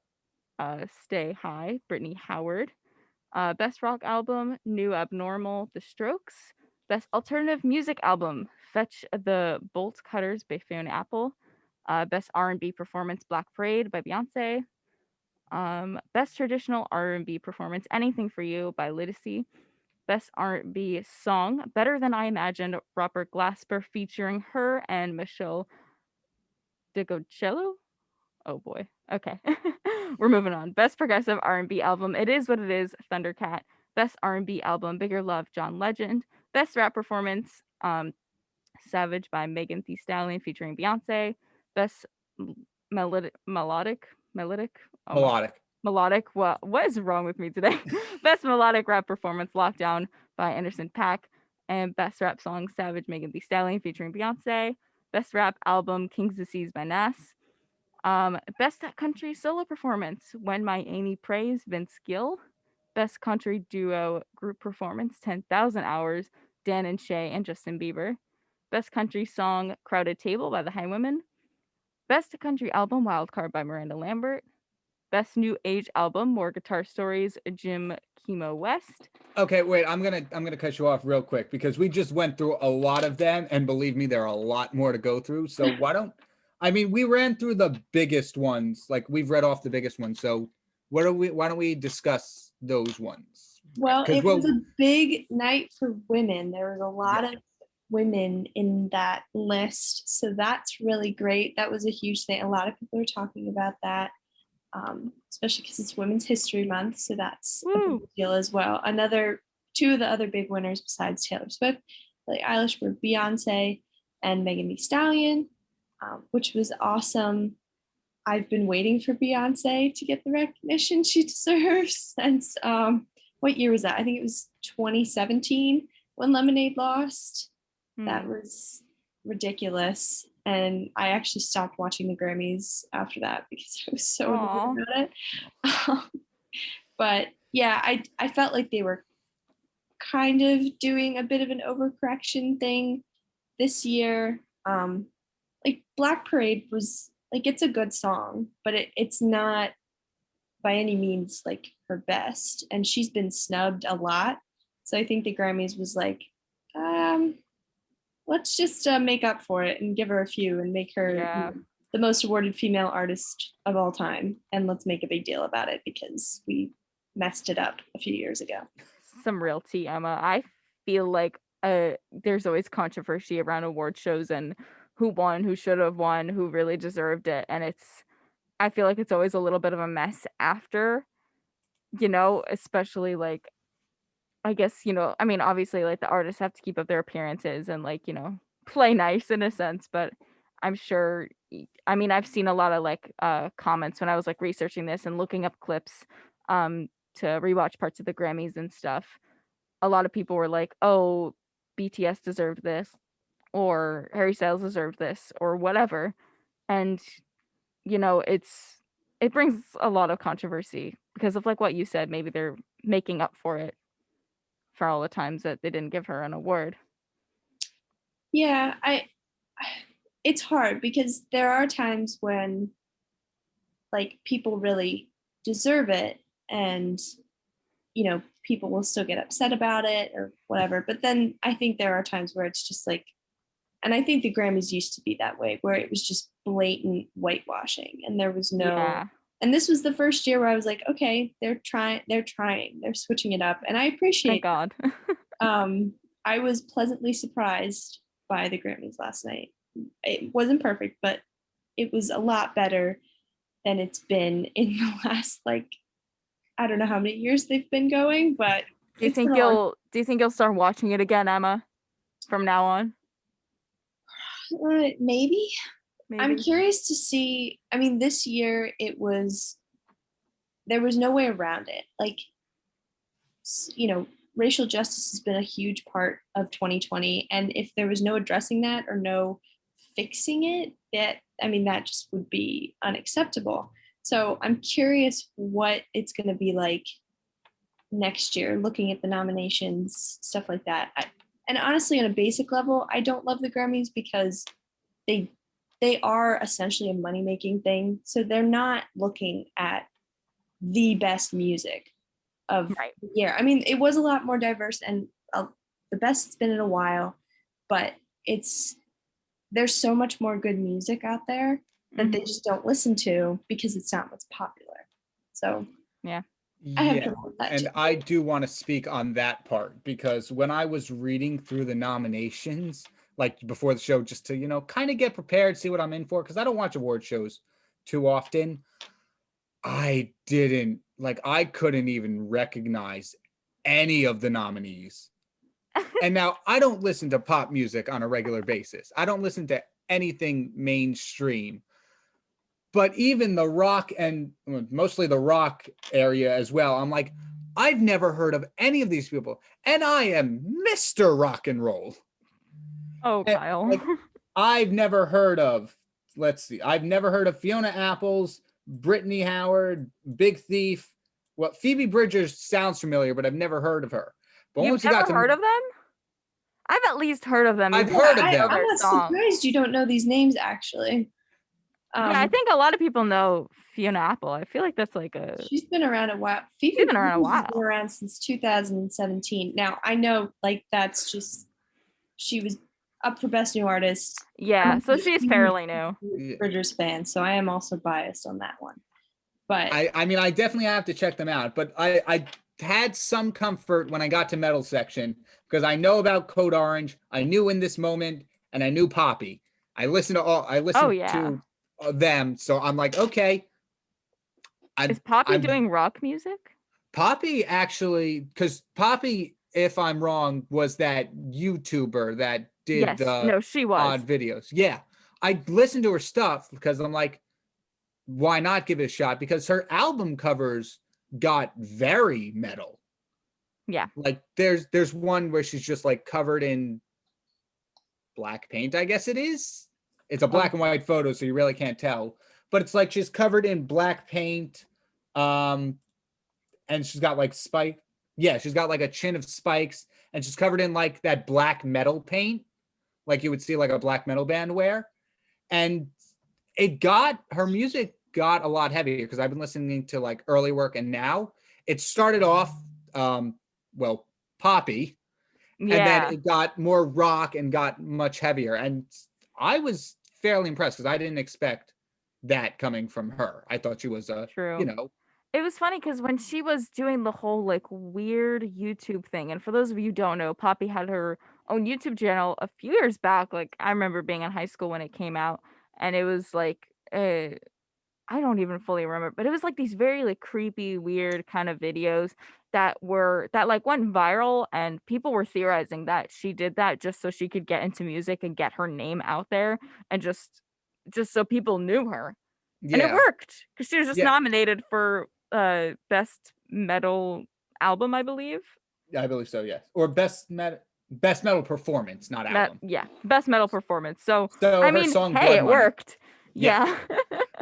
Stay High, Brittany Howard. Best rock album, New Abnormal, The Strokes. Best alternative music album, Fetch the Bolt Cutters by Fiona Apple. Best R&B performance, Black Parade by Beyonce. Best traditional R&B performance, Anything for You by Liddicy. Best R&B song, Better Than I Imagined, Robert Glasper featuring her and Michelle DiGocello. Oh boy. Okay. We're moving on. Best progressive R&B album, It Is What It Is, Thundercat. Best R&B album, Bigger Love, John Legend. Best rap performance, Savage by Megan Thee Stallion featuring Beyonce. Best melodic. Oh my. Melodic. Melodic. What is wrong with me today? Best melodic rap performance, Lockdown by Anderson .Paak. And best rap song, Savage, Megan Thee Stallion featuring Beyonce. Best rap album, King's Disease by Nas. Best country solo performance, When My Amy Prays, Vince Gill. Best country duo group performance, 10,000 Hours, Dan and Shay and Justin Bieber. Best country song, Crowded Table by the Highwomen. Best country album, Wildcard by Miranda Lambert. Best new age album, More Guitar Stories, Jim Chemo West. Okay, wait, I'm gonna cut you off real quick because we just went through a lot of them, and believe me, there are a lot more to go through. So we ran through the biggest ones, like we've read off the biggest ones. So why don't we discuss those ones? Well, it was a big night for women. There was a lot of women in that list. So that's really great. That was a huge thing. A lot of people are talking about that, especially because it's Women's History Month. So that's a big deal as well. Two of the other big winners besides Taylor Swift, Billie Eilish, were Beyonce and Megan Thee Stallion, which was awesome. I've been waiting for Beyonce to get the recognition she deserves since, what year was that? I think it was 2017 when Lemonade lost. That was ridiculous. And I actually stopped watching the Grammys after that because I was so annoyed about it. But yeah, I felt like they were kind of doing a bit of an overcorrection thing this year. Like Black Parade was like, it's a good song, but it's not by any means like her best. And she's been snubbed a lot. So I think the Grammys was like, let's just make up for it and give her a few and make her the most awarded female artist of all time. And let's make a big deal about it because we messed it up a few years ago. Some real tea, Emma. I feel like there's always controversy around award shows and who won, who should have won, who really deserved it. And I feel like it's always a little bit of a mess after, especially like, I guess, I mean, obviously, like, the artists have to keep up their appearances and, like, play nice in a sense, but I'm sure, I mean, I've seen a lot of, like, comments when I was, like, researching this and looking up clips to rewatch parts of the Grammys and stuff. A lot of people were like, oh, BTS deserved this, or Harry Styles deserved this, or whatever. And, it brings a lot of controversy because of, like, what you said. Maybe they're making up for it for all the times that they didn't give her an award. Yeah, it's hard because there are times when like people really deserve it and people will still get upset about it or whatever, but then I think there are times where it's just like And I think the Grammys used to be that way, where it was just blatant whitewashing, and there was no. Yeah. And this was the first year where I was like, okay, they're switching it up, and I appreciate. Thank God. I was pleasantly surprised by the Grammys last night. It wasn't perfect, but it was a lot better than it's been in the last, like, I don't know how many years they've been going, but Do you think you'll start watching it again, Emma, from now on? Maybe. I'm Maybe. curious to see. I mean, this year there was no way around it. Like, racial justice has been a huge part of 2020, and if there was no addressing that or no fixing it, that just would be unacceptable. So I'm curious what it's going to be like next year, looking at the nominations, stuff like that. And honestly, on a basic level, I don't love the Grammys because they are essentially a money-making thing. So they're not looking at the best music of the year. I mean, it was a lot more diverse and the best it's been in a while, but there's so much more good music out there that they just don't listen to because it's not what's popular. So yeah. I have trouble with that and too. I do want to speak on that part because when I was reading through the nominations, like before the show, just to, kind of get prepared, see what I'm in for, because I don't watch award shows too often. I couldn't even recognize any of the nominees. And now I don't listen to pop music on a regular basis. I don't listen to anything mainstream. But even the rock and mostly the rock area as well, I'm like, I've never heard of any of these people. And I am Mr. Rock and Roll. Oh, Kyle. I've never heard of, I've never heard of Fiona Apple's, Brittany Howard, Big Thief. Well, Phoebe Bridgers sounds familiar, but I've never heard of her. But You've never heard of them? I've at least heard of them. I've heard of them. I'm not surprised you don't know these names, actually. Yeah, I think a lot of people know Fiona Apple. I feel like that's like she's been around a while. She's been around a while. Been around since 2017. Now I know, that's just she was up for Best New Artist. Yeah, so she's fairly new. Bridgers fan, so I am also biased on that one. But I mean, I definitely have to check them out. But I had some comfort when I got to metal section because I know about Code Orange. I knew In This Moment, and I knew Poppy. I listened to them, so I'm like, okay. Is Poppy doing rock music? Poppy actually, because Poppy, if I'm wrong, was that YouTuber that did she was. odd videos. Yeah, I listened to her stuff because I'm like, why not give it a shot? Because her album covers got very metal. Yeah, like there's one where she's just like covered in black paint, I guess it is. It's a black and white photo, so you really can't tell. But it's like she's covered in black paint, and she's got like spike. Yeah, she's got like a chin of spikes, and she's covered in like that black metal paint, like you would see like a black metal band wear. And her music got a lot heavier because I've been listening to like early work, and now it started off, poppy, and then it got more rock and got much heavier. And I was fairly impressed because I didn't expect that coming from her. I thought she was true. It was funny because when she was doing the whole like weird YouTube thing, and for those of you who don't know, Poppy had her own YouTube channel a few years back. Like I remember being in high school when it came out, and it was like I don't even fully remember, but it was like these very like creepy, weird kind of videos that like went viral, and people were theorizing that she did that just so she could get into music and get her name out there, and just so people knew her. Yeah. And it worked because she was just nominated for best metal album, I believe. Yeah, I believe so. Yes, or best metal performance, not album. Best metal performance. So I mean, song hey, Blood it Money. Worked. Yeah.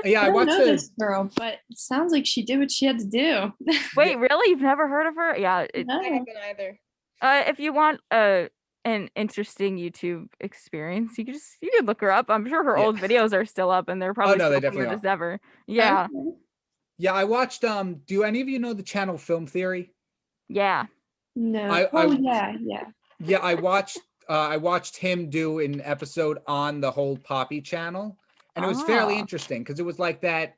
Yeah, I don't know this girl, but it sounds like she did what she had to do. Wait, really? You've never heard of her? Yeah. I haven't either. If you want an interesting YouTube experience, you could look her up. I'm sure her old videos are still up, and they're probably they still definitely as ever. Yeah. Okay. Yeah, I watched. Do any of you know the channel Film Theory? Yeah. No. Yeah. Yeah. Yeah, I watched I watched him do an episode on the whole Poppy channel, and it was fairly Ah. interesting because it was like that.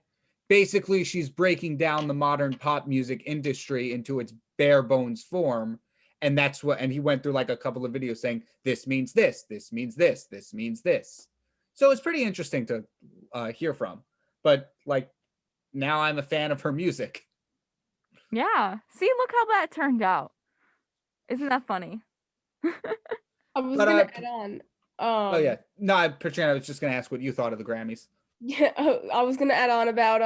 Basically, she's breaking down the modern pop music industry into its bare bones form, and that's what. And he went through like a couple of videos saying this means this, this means this, this means this. So it's pretty interesting to hear from. But like now, I'm a fan of her music. Yeah. See, look how that turned out. Isn't that funny? I was But, gonna add on. Oh yeah, no, Katrina, I was just gonna ask what you thought of the Grammys. Yeah, I was gonna add on about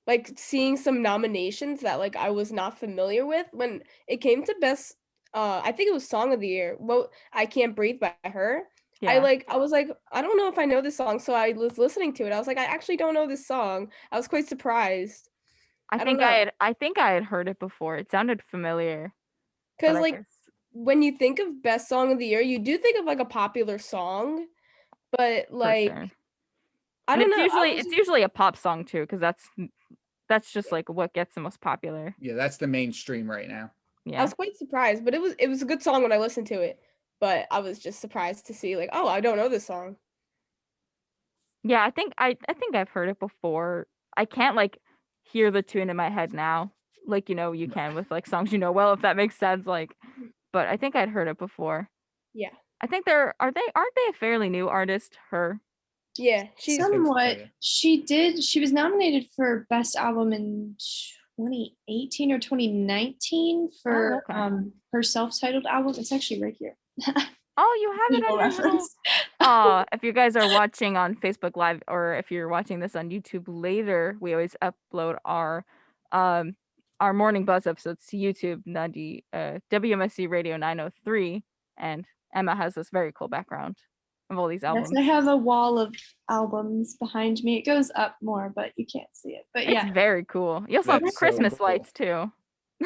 like seeing some nominations that like I was not familiar with when it came to best. I think it was Song of the Year. Well, I Can't Breathe by her. Yeah. I was like, I don't know if I know this song, so I was listening to it. I was like, I actually don't know this song. I was quite surprised. I don't think know. I think I had heard it before. It sounded familiar. Because but I like guess- when you think of best song of the year, you do think of like a popular song, but for like sure. I And don't it's know. it's usually a pop song too, because that's just like what gets the most popular. Yeah, that's the mainstream right now. I Yeah. was quite surprised, but it was a good song when I listened to it. But I was just surprised to see like, oh, I don't know this song. Yeah, I think I've heard it before. I can't like hear the tune in my head now. Like, you can with like songs well, if that makes sense. Like, but I think I'd heard it before. Yeah. I think aren't they a fairly new artist, her? Yeah, she's Somewhat. She was nominated for Best Album in 2018 or 2019 for her self-titled album. It's actually right here. Oh, you have it on your little. Reference. If you guys are watching on Facebook Live or if you're watching this on YouTube later, we always upload our morning buzz episodes to YouTube, WMSC Radio 903, and Emma has this very cool background of all these albums. Yes, I have a wall of albums behind me. It goes up more, but you can't see it. But yeah, It's very cool. You also have That's so Christmas cool. lights too.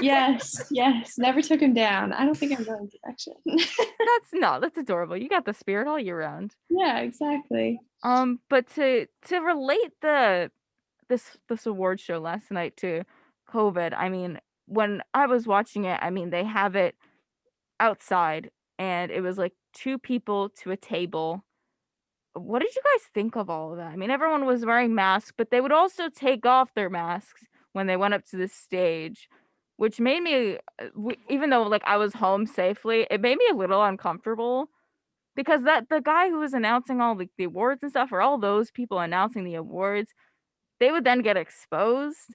yes, never took them down. I don't think I'm going to actually. That's adorable. You got the spirit all year round. Yeah, exactly. But to relate this award show last night to COVID, I mean, when I was watching it, I mean, they have it outside and it was like 2 people to a table. What did you guys think of all of that? I mean, everyone was wearing masks, but they would also take off their masks when they went up to the stage, which made me, even though like I was home safely, it made me a little uncomfortable because the guy who was announcing all the awards and stuff, or all those people announcing the awards, they would then get exposed,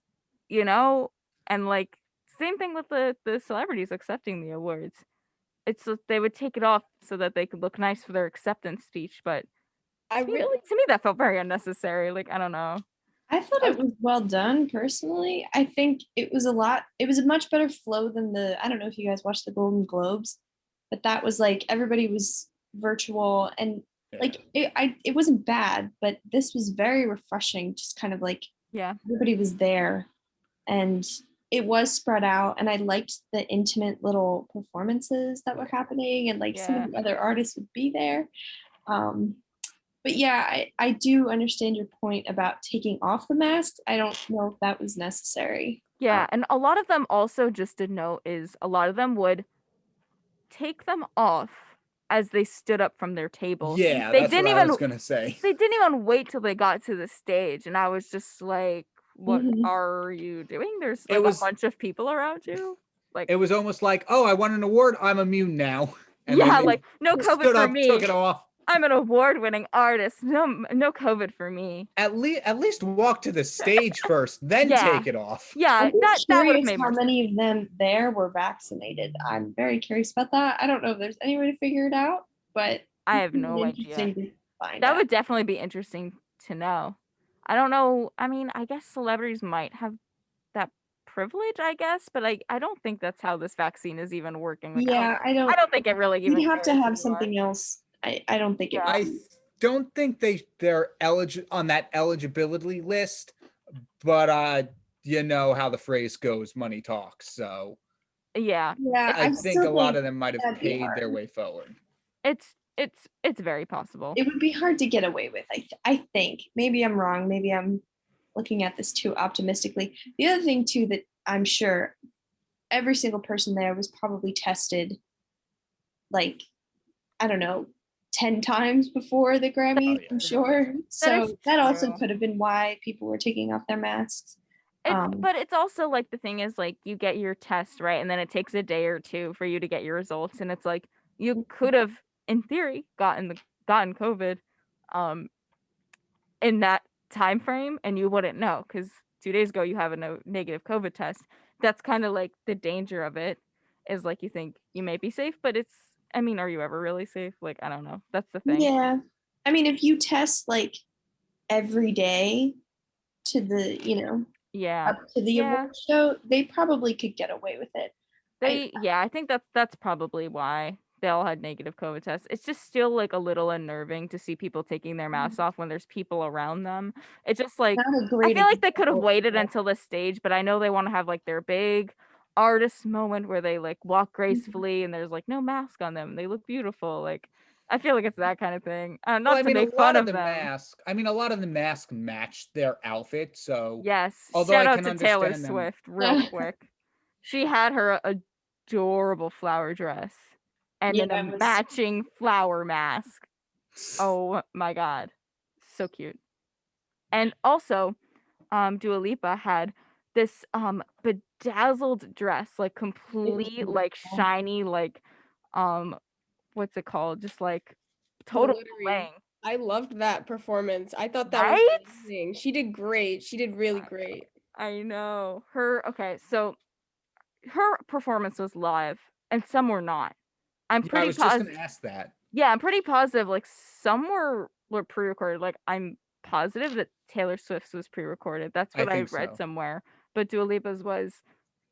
and like same thing with the celebrities accepting the awards. It's just they would take it off so that they could look nice for their acceptance speech, but to me that felt very unnecessary. Like, I don't know. I thought it was well done personally. I think it was a much better flow than I don't know if you guys watched the Golden Globes, but that was like everybody was virtual and like it wasn't bad, but this was very refreshing. Just kind of like everybody was there and it was spread out, and I liked the intimate little performances that were happening, and like some of the other artists would be there. But yeah, I do understand your point about taking off the masks. I don't know if that was necessary. Yeah, and a lot of them also, just to note, is a lot of them would take them off as they stood up from their table. Yeah, they that's didn't what even I was gonna say. They didn't even wait till they got to the stage, and I was just like, "What are you doing? There's like a bunch of people around you." Like, It was almost like, oh, I won an award, I'm immune now. And yeah, then like no COVID stood for up, me. took it off. I'm an award-winning artist. No COVID for me. At least walk to the stage first, then take it off. Yeah, I'm that would have curious made how more many of them there were vaccinated. I'm very curious about that. I don't know if there's any way to figure it out, but I have no interesting idea. to find That out. would definitely be interesting to know. I don't know. I mean, I guess celebrities might have that privilege, I guess, but I don't think that's how this vaccine is even working. Like, Yeah, I don't think it really even You'd have to cares have who you are. something else. I don't think it. I don't think they're eligible on that eligibility list, but you know how the phrase goes, money talks. So yeah, I think a lot of them might have that'd be paid their hard. way forward. It's very possible. It would be hard to get away with. I think maybe I'm wrong. Maybe I'm looking at this too optimistically. The other thing too that I'm sure every single person there was probably tested like I don't know, 10 times before the Grammys, I'm sure. So that also could have been why people were taking off their masks. But it's also like the thing is like you get your test, right? And then it takes a day or two for you to get your results. And it's like you could have, in theory, gotten COVID in that time frame and you wouldn't know because 2 days ago you have a negative COVID test. That's kind of like the danger of it is like you think you may be safe, but I mean, are you ever really safe? Like, I don't know. That's the thing. Yeah. I mean, if you test like every day to the, up to the award show, they probably could get away with it. I think that's probably why they all had negative COVID tests. It's just still like a little unnerving to see people taking their masks off when there's people around them. It's just like I feel like they could have waited until the stage, but I know they want to have like their big artist moment where they like walk gracefully and there's like no mask on them. They look beautiful. Like I feel like it's that kind of thing. Not to make fun of them. A lot of the masks matched their outfit, so yes. Although Shout I out can to understand Taylor them. Swift real quick. She had her adorable flower dress and then a matching flower mask. Oh my god. So cute. And also, Dua Lipa had this bedazzled dress, like complete, like shiny, like what's it called? Just like total bling. I loved that performance. I thought that was amazing. She did great. She did really great. I know. So her performance was live and some were not. I'm pretty I was just gonna ask that. Yeah, I'm pretty positive. Like some were pre-recorded. Like I'm positive that Taylor Swift's was pre-recorded. That's what I read somewhere. But Dua Lipa's was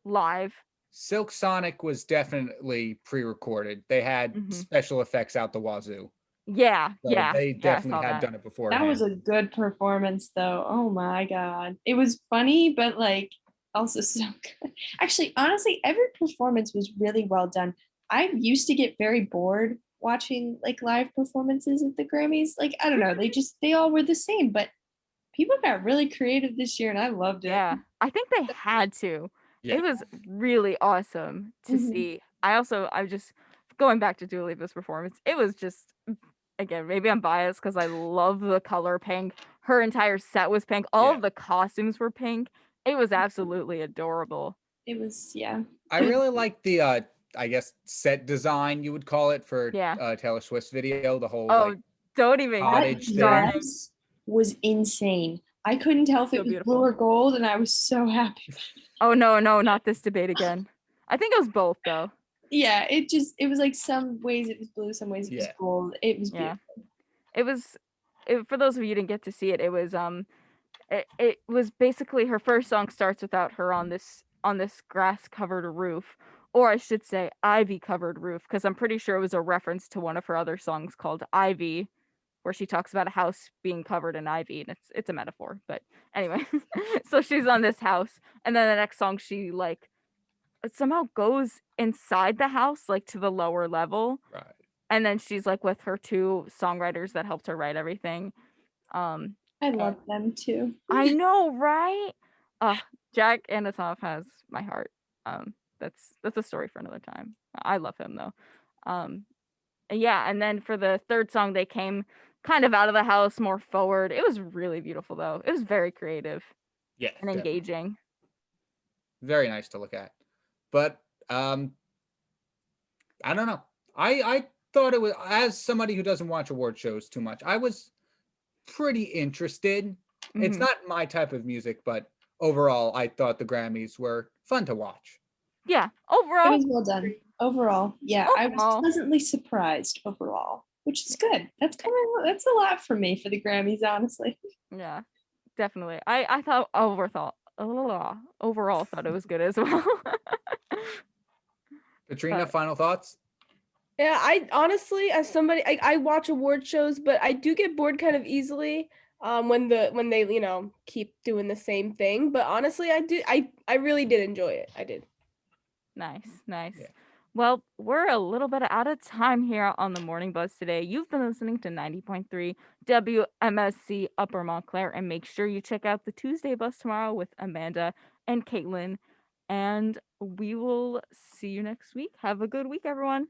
live. Silk Sonic was definitely pre-recorded. They had special effects out the wazoo. Yeah, They definitely had done it before. That was a good performance, though. Oh my god, it was funny, but like also so good. Actually, honestly, every performance was really well done. I used to get very bored watching like live performances at the Grammys. Like I don't know, they all were the same, but people got really creative this year, and I loved it. Yeah, I think they had to. Yeah. It was really awesome to see. I just going back to Dua Lipa's performance. It was just again, maybe I'm biased because I love the color pink. Her entire set was pink. All of the costumes were pink. It was absolutely adorable. It was, I really like the I guess set design you would call it for Taylor Swift's video. The whole don't even cottage thing was insane. I couldn't tell if it was blue or gold, and I was so happy. Oh no, not this debate again. I think it was both though. Yeah, it was like some ways it was blue, some ways it was gold. It was beautiful. It was for those of you who didn't get to see it, it was it was basically her first song starts without her on this grass covered roof, or I should say ivy covered roof, because I'm pretty sure it was a reference to one of her other songs called Ivy, where she talks about a house being covered in ivy, and it's a metaphor, but anyway. So she's on this house, and then the next song she like somehow goes inside the house, like to the lower level. Right. And then she's like with her two songwriters that helped her write everything. I love them too. I know, right? Jack Anatonoff has my heart. That's a story for another time. I love him though. And then for the third song, they came kind of out of the house, more forward. It was really beautiful though. It was very creative. Yeah. And engaging. Very nice to look at. But I don't know. I thought it was, as somebody who doesn't watch award shows too much, I was pretty interested. It's not my type of music, but overall, I thought the Grammys were fun to watch. Yeah, overall. It was well done. Overall, yeah, I was pleasantly surprised overall, which is good. That's a lot for me for the Grammys, honestly. Yeah, definitely. I thought overall thought it was good as well. Katrina, final thoughts? Yeah, I honestly, as somebody, I watch award shows, but I do get bored kind of easily when they keep doing the same thing. But honestly, I really did enjoy it. I did. Nice. Yeah. Well, we're a little bit out of time here on the Morning Buzz today. You've been listening to 90.3 WMSC Upper Montclair, and make sure you check out the Tuesday Buzz tomorrow with Amanda and Caitlin. And we will see you next week. Have a good week, everyone.